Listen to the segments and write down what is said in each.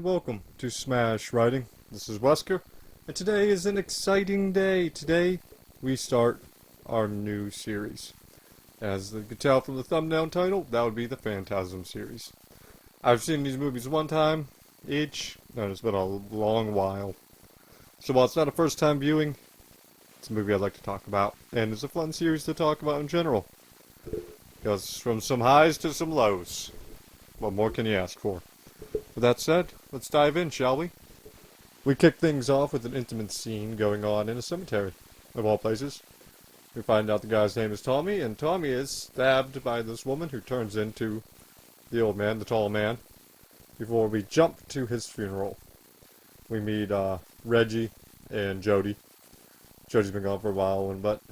welcome to Smash Writing. This is Wesker, and today is an exciting day. Today, we start our new series. As you can tell from the thumbnail title, that would be the Phantasm series. I've seen these movies one time each, and it's been a long while. So while it's not a first time viewing, it's a movie I'd like to talk about, and it's a fun series to talk about in general. Goes from some highs to some lows. What more can you ask for? With that said, let's dive in, shall we? We kick things off with an intimate scene going on in a cemetery, of all places. We find out the guy's name is Tommy, and Tommy is stabbed by this woman who turns into the old man, the tall man, before we jump to his funeral. We meet Reggie and Jody. Jody's been gone for a while, but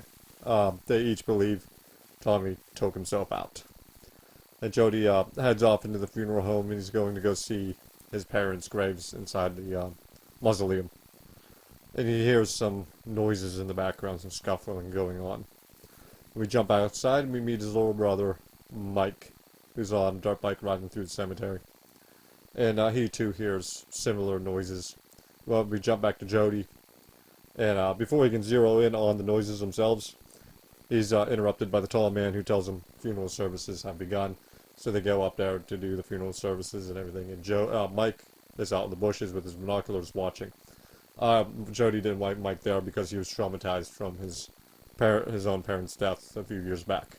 they each believe Tommy took himself out. And Jody heads off into the funeral home, and he's going to go see his parents' graves inside the mausoleum. And he hears some noises in the background, some scuffling going on. We jump outside, and we meet his little brother, Mike, who's on a dirt bike riding through the cemetery. And he too hears similar noises. Well, we jump back to Jody, and before he can zero in on the noises themselves, he's interrupted by the tall man who tells him funeral services have begun. So they go up there to do the funeral services and everything. And Mike is out in the bushes with his binoculars watching. Jody didn't want Mike there because he was traumatized from his own parents' death a few years back.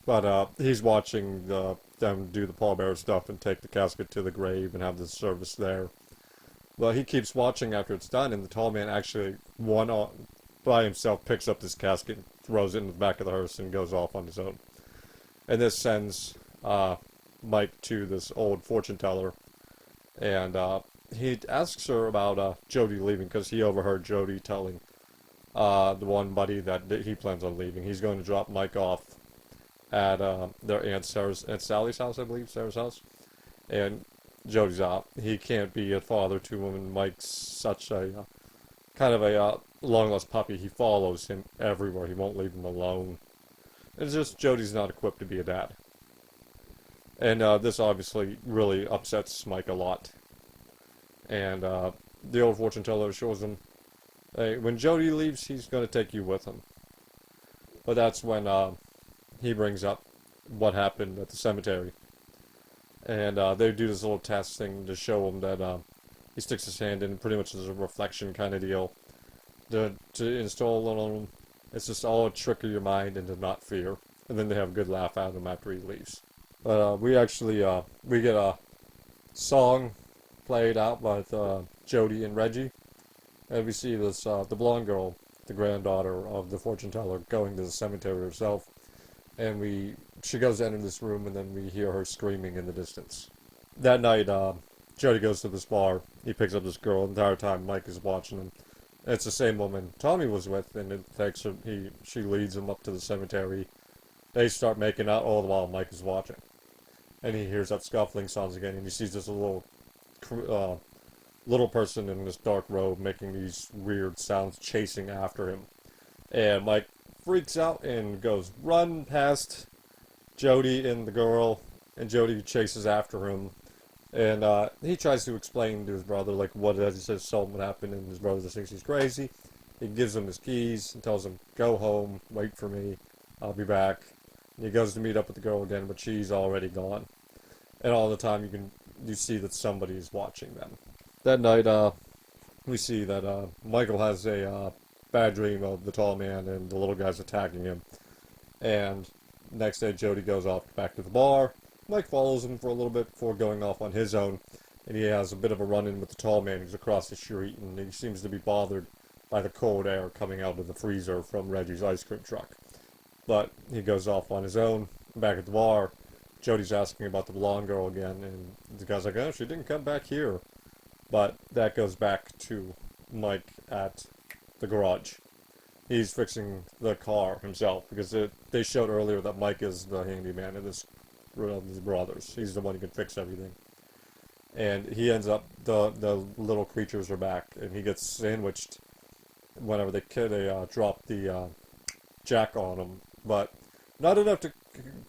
But he's watching them do the pallbearer stuff and take the casket to the grave and have the service there. Well, he keeps watching after it's done, and the tall man actually, by himself, picks up this casket, throws it in the back of the hearse, and goes off on his own. And this sends Mike to this old fortune teller, and he asks her about Jody leaving, because he overheard Jody telling the one buddy that he plans on leaving. He's going to drop Mike off at their Aunt Sally's house, I believe, Sarah's house. And Jody's out. He can't be a father to him, and Mike's such a kind of a long-lost puppy. He follows him everywhere. He won't leave him alone. It's just Jody's not equipped to be a dad. And this obviously really upsets Mike a lot. And the old fortune teller shows him, hey, when Jody leaves, he's going to take you with him. But that's when he brings up what happened at the cemetery. And they do this little test thing to show him that he sticks his hand in pretty much as a reflection kind of deal to install it on him. It's just all a trick of your mind into not fear. And then they have a good laugh at him after he leaves. But we actually, we get a song played out by Jody and Reggie. And we see this, the blonde girl, the granddaughter of the fortune teller, going to the cemetery herself. And she goes to enter this room, and then we hear her screaming in the distance. That night, Jody goes to this bar. He picks up this girl. The entire time, Mike is watching him. It's the same woman Tommy was with, and it takes her. She leads him up to the cemetery. They start making out all the while Mike is watching, and he hears that scuffling sounds again, and he sees this little person in this dark robe making these weird sounds, chasing after him. And Mike freaks out and goes run past Jody and the girl, and Jody chases after him. And he tries to explain to his brother, like, what he says something happened, and his brother just thinks he's crazy. He gives him his keys and tells him, go home, wait for me, I'll be back. And he goes to meet up with the girl again, but she's already gone. And all the time you see that somebody's watching them. That night, we see that Michael has a bad dream of the tall man and the little guy's attacking him. And next day, Jody goes off back to the bar. Mike follows him for a little bit before going off on his own, and he has a bit of a run-in with the tall man who's across the street, and he seems to be bothered by the cold air coming out of the freezer from Reggie's ice cream truck. But he goes off on his own. Back at the bar, Jody's asking about the blonde girl again, and the guy's like, oh, she didn't come back here. But that goes back to Mike at the garage. He's fixing the car himself, because they showed earlier that Mike is the handyman in this his brothers. He's the one who can fix everything. And he ends up, the little creatures are back, and he gets sandwiched whenever they drop the jack on him. But not enough to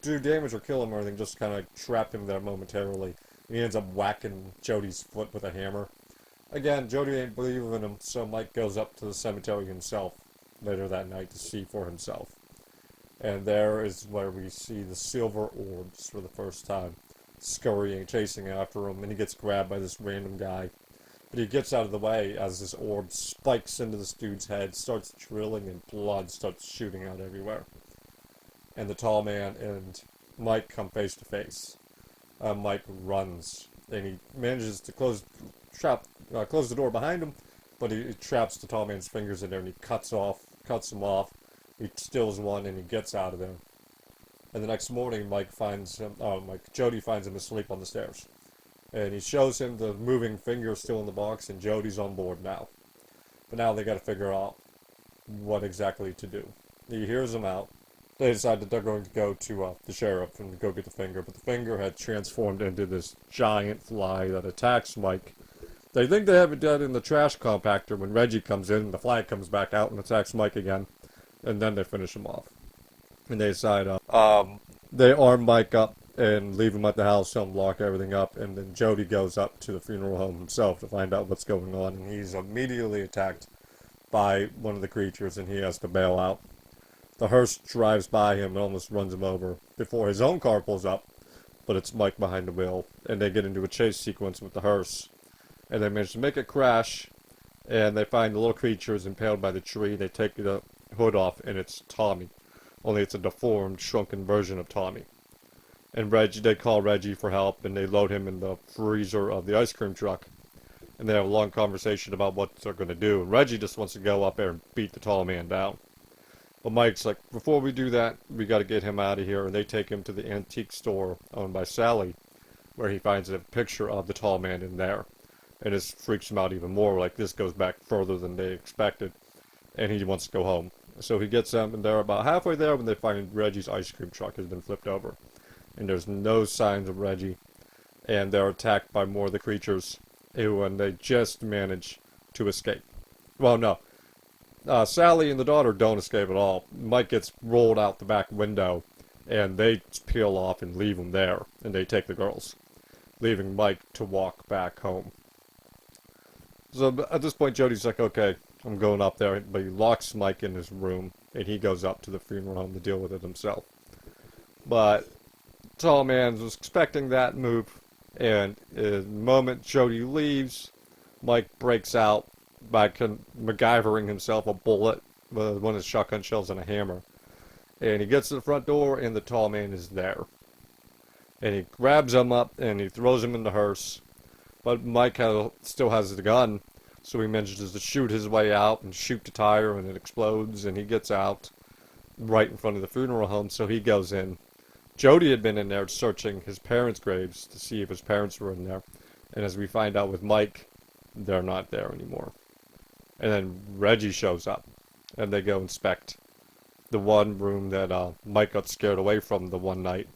do damage or kill him or anything, just kind of trap him there momentarily. He ends up whacking Jody's foot with a hammer. Again, Jody ain't believing him, so Mike goes up to the cemetery himself later that night to see for himself. And there is where we see the silver orbs for the first time, scurrying, chasing after him, and he gets grabbed by this random guy. But he gets out of the way as this orb spikes into this dude's head, starts drilling, and blood starts shooting out everywhere. And the tall man and Mike come face to face. Mike runs, and he manages to close the door behind him, but he traps the tall man's fingers in there, and he cuts him off. He steals one, and he gets out of there. And the next morning, Jody finds him asleep on the stairs. And he shows him the moving finger still in the box, and Jody's on board now. But now they got to figure out what exactly to do. He hears him out. They decide that they're going to go to the sheriff and go get the finger, but the finger had transformed into this giant fly that attacks Mike. They think they have it dead in the trash compactor when Reggie comes in, and the fly comes back out and attacks Mike again, and then they finish him off. And they decide, they arm Mike up and leave him at the house, help him lock everything up, and then Jody goes up to the funeral home himself to find out what's going on, and he's immediately attacked by one of the creatures, and he has to bail out. The hearse drives by him and almost runs him over before his own car pulls up, but it's Mike behind the wheel, and they get into a chase sequence with the hearse, and they manage to make it crash, and they find the little creature is impaled by the tree. They take the hood off, and it's Tommy, only it's a deformed, shrunken version of Tommy. And they call Reggie for help, and they load him in the freezer of the ice cream truck, and they have a long conversation about what they're going to do, and Reggie just wants to go up there and beat the tall man down. But Mike's like, before we do that, we got to get him out of here, and they take him to the antique store owned by Sally, where he finds a picture of the tall man in there. And this freaks him out even more, like this goes back further than they expected, and he wants to go home. So he gets them, and they're about halfway there when they find Reggie's ice cream truck has been flipped over. And there's no signs of Reggie, and they're attacked by more of the creatures, and they just manage to escape. Well, no. Sally and the daughter don't escape at all. Mike gets rolled out the back window, and they peel off and leave him there, and they take the girls, leaving Mike to walk back home. So at this point, Jody's like, okay, I'm going up there, but he locks Mike in his room, and he goes up to the funeral home to deal with it himself. But tall man was expecting that move, and the moment Jody leaves, Mike breaks out by MacGyvering himself a bullet with one of his shotgun shells and a hammer. And he gets to the front door, and the tall man is there. And he grabs him up, and he throws him in the hearse. But Mike still has the gun, so he manages to shoot his way out and shoot the tire, and it explodes, and he gets out right in front of the funeral home, so he goes in. Jody had been in there searching his parents' graves to see if his parents were in there. And as we find out with Mike, they're not there anymore. And then Reggie shows up, and they go inspect the one room that Mike got scared away from the one night.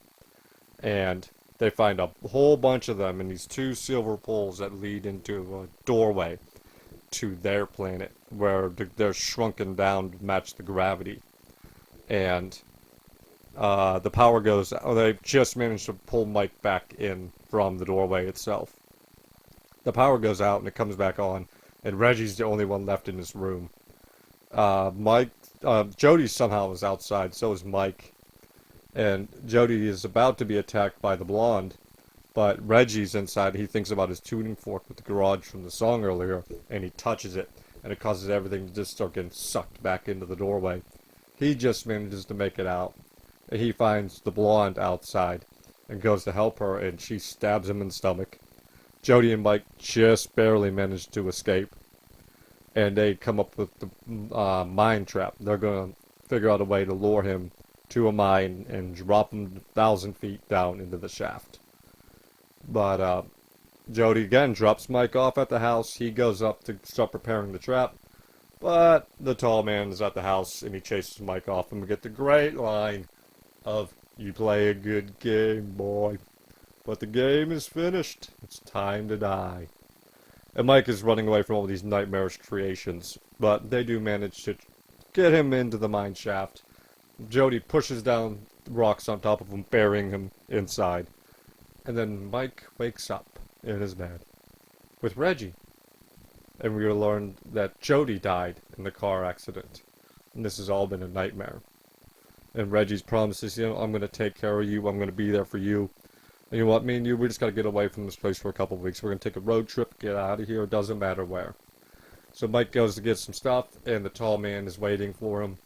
And they find a whole bunch of them in these two silver poles that lead into a doorway to their planet, where they're shrunken down to match the gravity. And the power goes out. They just managed to pull Mike back in from the doorway itself. The power goes out, and it comes back on. And Reggie's the only one left in this room. Jody somehow is outside, so is Mike. And Jody is about to be attacked by the blonde, but Reggie's inside. He thinks about his tuning fork with the garage from the song earlier, and he touches it, and it causes everything to just start getting sucked back into the doorway. He just manages to make it out, and he finds the blonde outside, and goes to help her, and she stabs him in the stomach. Jody and Mike just barely manage to escape, and they come up with the mine trap. They're going to figure out a way to lure him to a mine and drop him 1,000 feet down into the shaft. But Jody again drops Mike off at the house. He goes up to start preparing the trap, but the tall man is at the house, and he chases Mike off, and we get the great line of, "You play a good game, boy. But the game is finished. It's time to die." And Mike is running away from all these nightmarish creations, but they do manage to get him into the mine shaft. Jody pushes down rocks on top of him, burying him inside. And then Mike wakes up in his bed with Reggie. And we learned that Jody died in the car accident. And this has all been a nightmare. And Reggie's promises, I'm going to take care of you. I'm going to be there for you. And you know what, me and you, we just got to get away from this place for a couple of weeks. We're going to take a road trip, get out of here. It doesn't matter where. So Mike goes to get some stuff, and the tall man is waiting for him.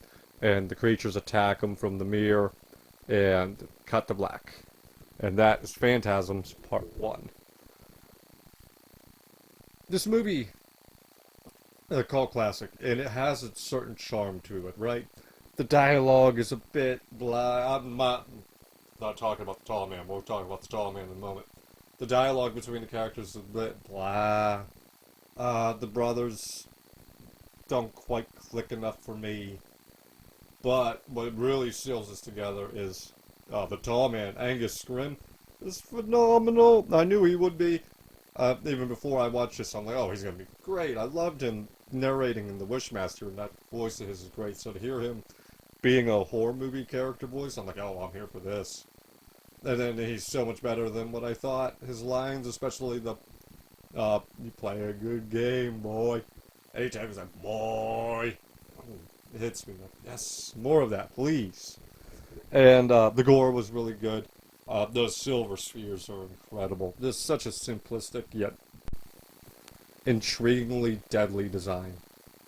And the creatures attack him from the mirror, and cut to black. And that is Phantasms Part 1. This movie is a cult classic, and it has a certain charm to it, right? The dialogue is a bit blah. I'm not talking about the tall man. We'll talk about the tall man in a moment. The dialogue between the characters is a bit blah. The brothers don't quite click enough for me. But what really seals this together is the tall man, Angus Scrimm, is phenomenal. I knew he would be. Even before I watched this, I'm like, oh, he's going to be great. I loved him narrating in The Wishmaster, and that voice of his is great. So to hear him being a horror movie character voice, I'm like, oh, I'm here for this. And then he's so much better than what I thought. His lines, especially the, you play a good game, boy. Anytime he's like, boy, it hits me like, yes, more of that, please. And the gore was really good. Those silver spheres are incredible. This is such a simplistic yet intriguingly deadly design.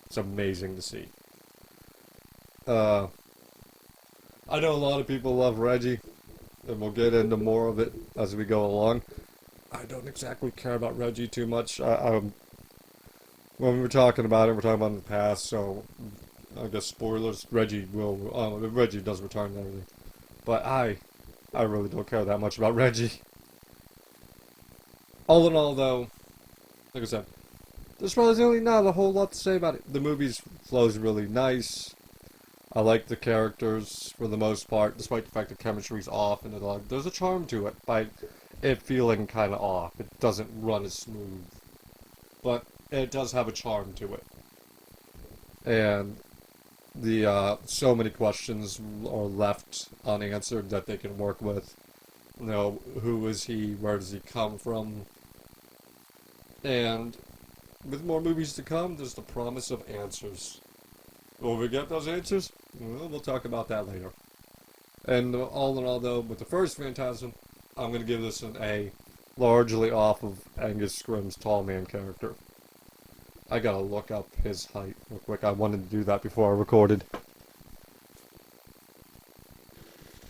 It's amazing to see. I know a lot of people love Reggie, and we'll get into more of it as we go along. I don't exactly care about Reggie too much. When we were talking about it, we're talking about it in the past, so I guess spoilers. Reggie does return and everything. But I really don't care that much about Reggie. All in all, though, like I said, there's really not a whole lot to say about it. The movie flows really nice. I like the characters for the most part, despite the fact the chemistry's off and there's a charm to it, by it feeling kind of off. It doesn't run as smooth, but it does have a charm to it. And the so many questions are left unanswered that they can work with. You know, who is he? Where does he come from? And with more movies to come, there's the promise of answers. Will we get those answers? Well, we'll talk about that later. And all in all, though, with the first Phantasm, I'm going to give this an A, largely off of Angus Scrimm's tall man character. I gotta look up his height real quick. I wanted to do that before I recorded.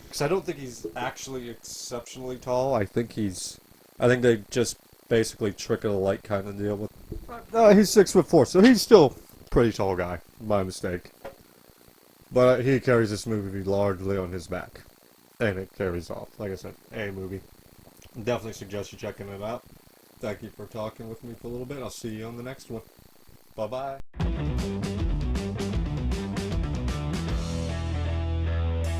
Because I don't think he's actually exceptionally tall. I think they just basically trick of the light kind of deal with. He's 6'4", so he's still a pretty tall guy. My mistake. But he carries this movie largely on his back. And it carries off. Like I said, A movie. Definitely suggest you checking it out. Thank you for talking with me for a little bit. I'll see you on the next one. Bye-bye.